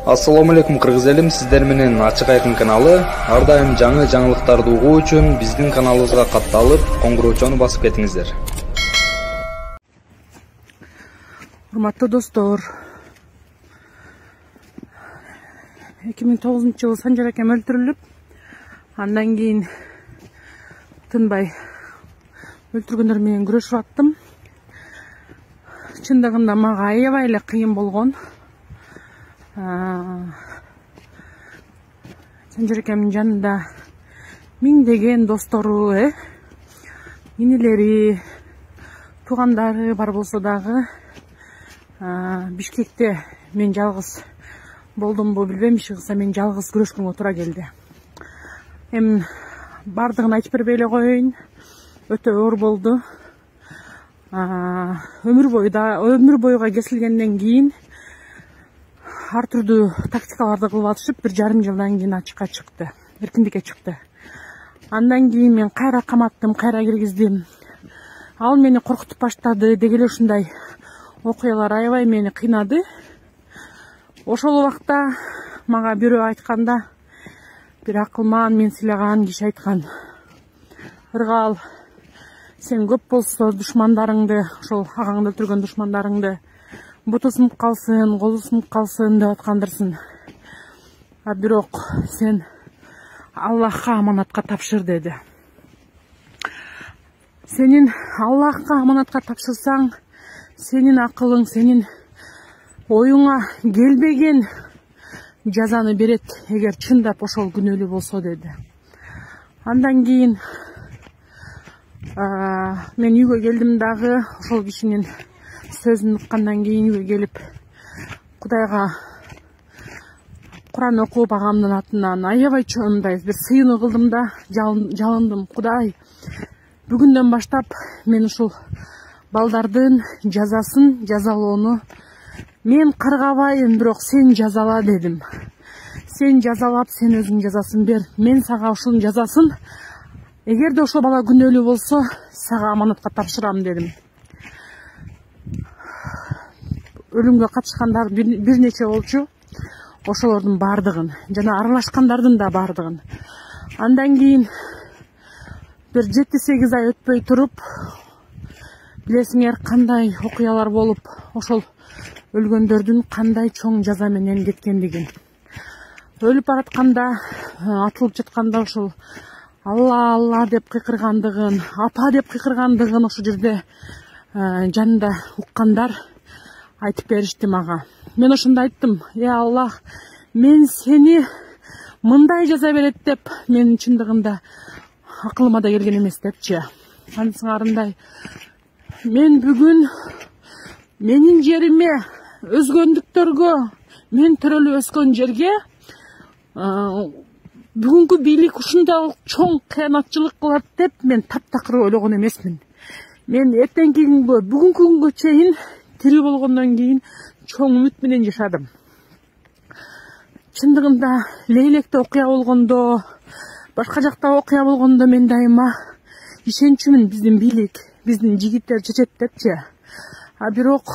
Ассаламу алейкум кыргыз элим, сиздер менен Ачык Айкын каналы. Ар дайым жаңы жаңылыктарды угуу үчүн биздин каналыбызга катталып, коңгуроочону басып кетиңиздер. Урматтуу достор, 2009-жылы Санжар акем өлтүрүлүп, андан кийин тынбай өлтүргөндөр менен күрөшүп аттым. Чындыгында мага аябай эле кыйын болгон. Санжар акемдин жанында миңдеген достору, инилери, туугандары бар болсо дагы Бишкекте мен жалгыз болдумбу билбейм, иши мен жалгыз күрөшкөнгө туура келди. Эми бардыгын айтып бербей эле коеюн, өтө оор болду. Өмүр боюга кесилгенден кийин ар түрдүү тактикаларды кылып атышып, 1,5 жылдан кийин ачыкка чыкты, эркиндикке чыкты. Андан кийин мен кайра каматтым, кайра киргиздим. Ал мени коркутуп баштады, деги эле ушундай окуялар аябай мени кыйнады. Ошол убакта мага бирөө айтканда, бир акылман, мен сыйлаган киши айткан: "Ыргал, сен көп болсо душмандарыңды, ошол агаңды өлтүргөн душмандарыңды буту сынып калсын, колу сынып калсын деп аткандырсың. А бирок сен Аллахка аманатка тапшыр" деди. Сенин Аллахка аманатка тапшырсаң, сенин акылың, сенин оюңа келбеген жазаны берет, эгер чындап ошол күнөөлүү болсо деди. Андан кийин мен үйгө келдим дагы, ошол кишинин сөзүн уккандан кийин үйгө келип, Кудайга Куран окуп, агамдын атынан аябай чоңундай бир сыйынуу кылдым да, жалындым: "Кудай, бүгүндөн баштап мен ушул балдардын жазасын жазалоону мен каргабайм, бирок сен жазала" дедим. "Сен жазалап, сен өзүң жазасын бер. Мен сага ушунун жазасын, эгерде ошол бала күнөөлүү болсо, сага аманатка тапшырам" дедим. Өлүмгө катышкандар бир нече болчу. Ошолордун бардыгын жана аралашкандардын да бардыгын. Андан кийин бир 7-8 ай өтпөй туруп, билесиңер кандай окуялар болуп, ошол өлгөндөрдүн кандай чоң жаза менен кеткендигин. Өлүп баратканда, атылып жатканда ошол "Алла, Алла" деп кыйкыргандыгын, "Апа" деп кыйкыргандыгын ошол жерде жанында уккандар айтып беришти мага. Мен ошондо айттым: Аллах, мен сени мындай жаза берет деп мен чындыгында акылыма да келген эмес депчи. Ансыңарындай мен бүгүн менин жериме, өзгөндүктөргө, мен төрөлүп өскөн жерге бүгүнкү бийлик ушундай чоң кыянатчылык кылат деп мен таптакыр ойлогон эмесмин. Мен эртеңки күнгө, бүгүнкү күнгө чейин тирүү болгондон кийин чоң үмүт менен жашадым. Чындыгында Лейлекте окуя болгондо, башка жакта окуя болгондо мен дайыма ишенчүмүн биздин бийлик, биздин жигиттер чечет депчи. А бирок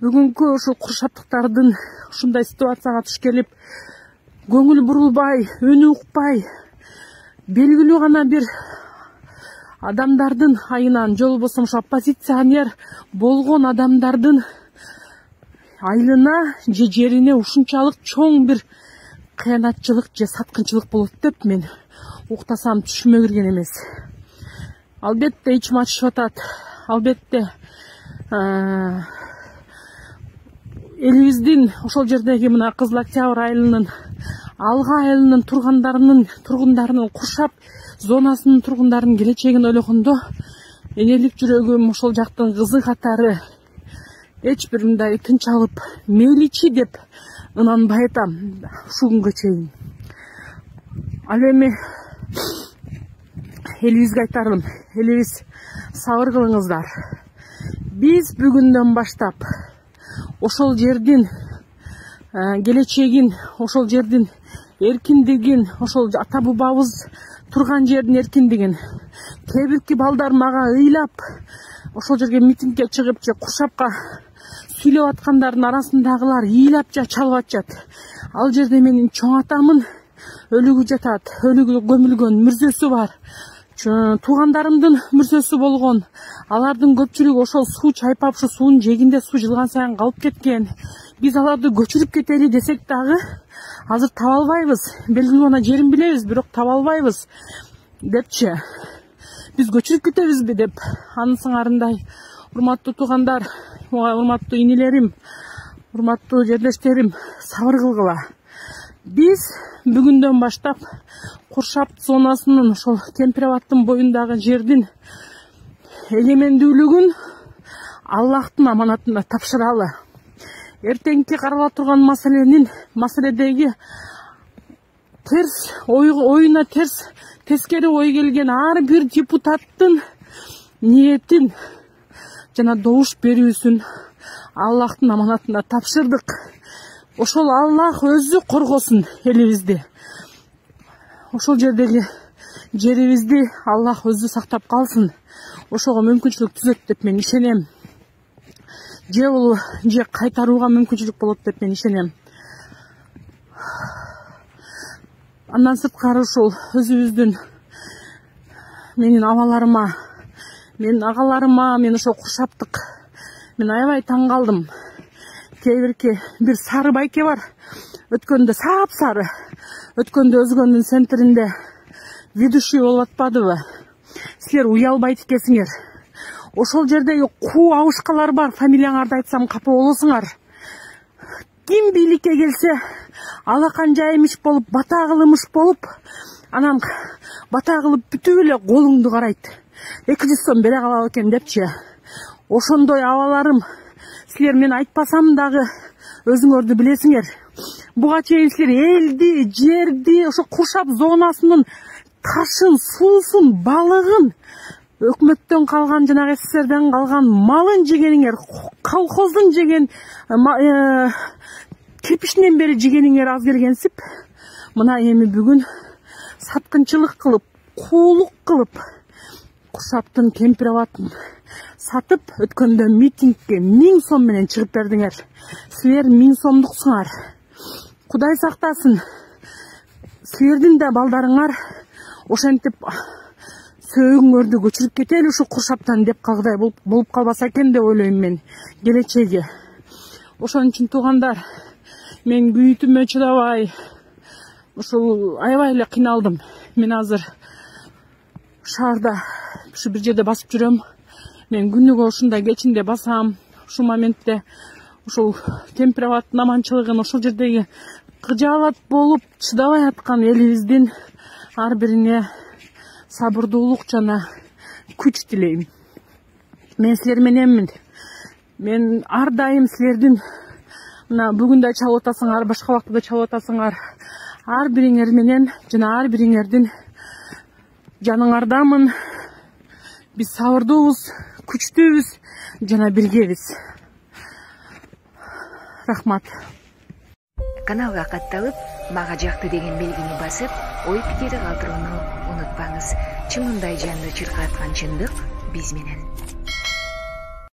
бүгүнкү ушул куршаптыктардын ушундай ситуацияга туш келип, көңүл бурулбай, өнү укпай, белгилүү гана бир адамдардын айынан, же болбосо ошо оппозиционер болгон адамдардын айылына же жерине ушунчалык чоң бир кыянатчылык же саткынчылык болот деп мен уктасам түшүмө кирген эмес. Албетте ичим ачышып атат. Албетте элибиздин ошол жердеги мына Кызыл Октябрь айылынын, Алга айылынын тургундарынын, Куршап зонасынын тургундарынын келечегин ойлогондо, энелик жүрөгүм ошол жактын кызы катары эч бир мындай тынч алып, мейличи деп ынанбай атам ушул күнгө чейин. Ал эми элибизге айтарым: элибиз сабыр кылыңыздар. Биз бүгүндөн баштап ошол жердин келечегин, ошол жердин эркиндигин, ошол ата бабабыз турган жердин эркиндигин, кээ бирки балдар мага ыйлап ошол жерге митингге чыгып же Куршапка сүйлөп аткандардын арасындагылар ыйлап чалып атышат. Ал жерде менин чоң атамын өлүгү жатат, өлүгү көмүлгөн, мүрзөсү бар. Туугандарымдын мүрзөсү болгон. Алардын көпчүлүгү ошол суу чайпап, ушу суунун жээгинде суу жылган сайын калып кеткен. Биз аларды көчүрүп кетели десек дагы азыр таба албайбыз. Белгилүү гана жерин билебиз, бирок таба албайбыз депчи. Биз көчүрүп кетебизби деп анын сыңарындай. Урматтуу туугандар, урматтуу инилерим, урматтуу жерлештерим, сабыр кылгыла. Биз бүгүндөн баштап Куршап зонасынын ошол Кемпирабадтын боюндагы жердин эгемендүүлүгүн Аллахтын аманатына тапшыралы. Эртеңки карала турган маселедеги терс оюна тескери ой келген ар бир депутаттын ниетин жана добуш берүүсүн Аллахтын аманатына тапшырдык. Ошол Аллах өзү коргосун элибизди. Ошол жердеги жерибизди Аллах өзү сактап калсын. Ошого мүмкүнчүлүк түзөт деп мен ишенем. Же кайтарууга мүмкүнчүлүк болот деп мен ишенем. Андан сырткары ушул өзүбүздүн менин абаларыма, менин агаларыма, мен ошо Куршаптык. Мен аябай таң калдым. Кээ бир сары байке бар. Өткөндө сап-сары. Өткөндө Өзгөндүн центринде ведущий болуп атпадыбы? Силер уялбайт экенсиңер. Ошол жердеги куу абышкалар бар. Фамилияңарды айтсам капа болосуңар. Ким бийликке келсе, алакан жайымыш болуп, бата кылымыш болуп, анан бата кылып бүтүп эле колуңду карайт. 200 сом бере калат экен депчи. Ошондой абаларым, силер мен айтпасам дагы өзүңөрдү билесиңер. Буга чейин силер элди, жерди, ошо Куршап зонасынын ташын, суусун, балыгын, өкмөттөн калган, жанагы СССРден калган малын жегениңер, колхоздун жеген кепишинен бери жегениңер аз келгенсип, мына эми бүгүн саткынчылык кылып, куулук кылып, Куршаптын Кемпирабадын сатып, өткөндө митингге 1000 сом менен чыгып бердиңер. Силер 1000 сомдуксуңар. Кудай сактасын. Силердин да балдарыңар ошентип сөөгүңөрдү көчүрүп кетели ушу Куршаптан деп калгыдай болуп калбаса экен деп ойлойм мен келечеги. Ошон үчүн туугандар, мен күйүтүмө чыдабай, ушул аябай эле кыйналдым. Мен азыр шаарда ушу бир жерде басып жүрөм. Мен күнүгө ушундай кечинде басам. Ушул моментте ушул Кемпирабадтын аманчылыгын, ошол жердеги кыжаалат болуп чыдабай аткан элибиздин ар бирине сабырдуулук жана күч тилейм. Мен силер мененмин. Мен ар дайым силердин мына бүгүн да чалып атасыңар, башка убакта да чалып атасыңар. Ар бириңер менен жана ар бириңердин жаныңардамын. Биз сабырдуубуз, күчтүүбүз жана биргебиз. Рахмат. Каналга катталып, мага жакты деген белгини басып, ой пикири калтырууну унутпаңыз. Чымындай жанды чыркаткан чындык биз менен.